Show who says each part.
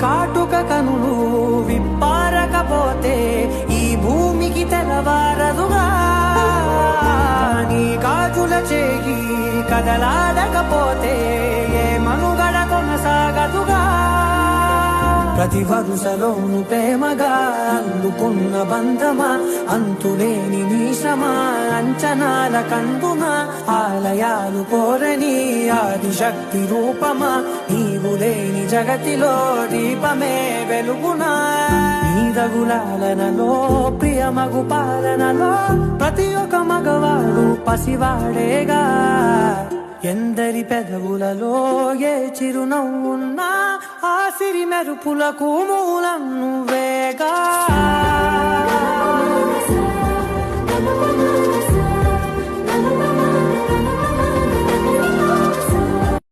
Speaker 1: కాటుక కనులు విప్పారకపోతే ఈ భూమికి తెలవారదుగా, నీ గాజుల చేయి కదలాడకపోతే ఏ మనుగడ కొనసాగదుగా. ప్రతి వరుసలోను ప్రేమగా అందుకున్న బంధమా, అంతులేని నీ శ్రమ అంచనాల కందున, ఆలయాలు కోరని ఆదిశక్తి రూపమా, నీవు లేని జగతిలో దీపమే వెలుగునా. నీదగులాలనలో ప్రియమగు పాలనలో ప్రతి ఒక్క మగవాడు పసివాడేగా. ఎందరి పెదవులలో ఏ చిరునవ్వున్నా ఆ సిరి మెరుపులకు మూలం నువ్వేగా.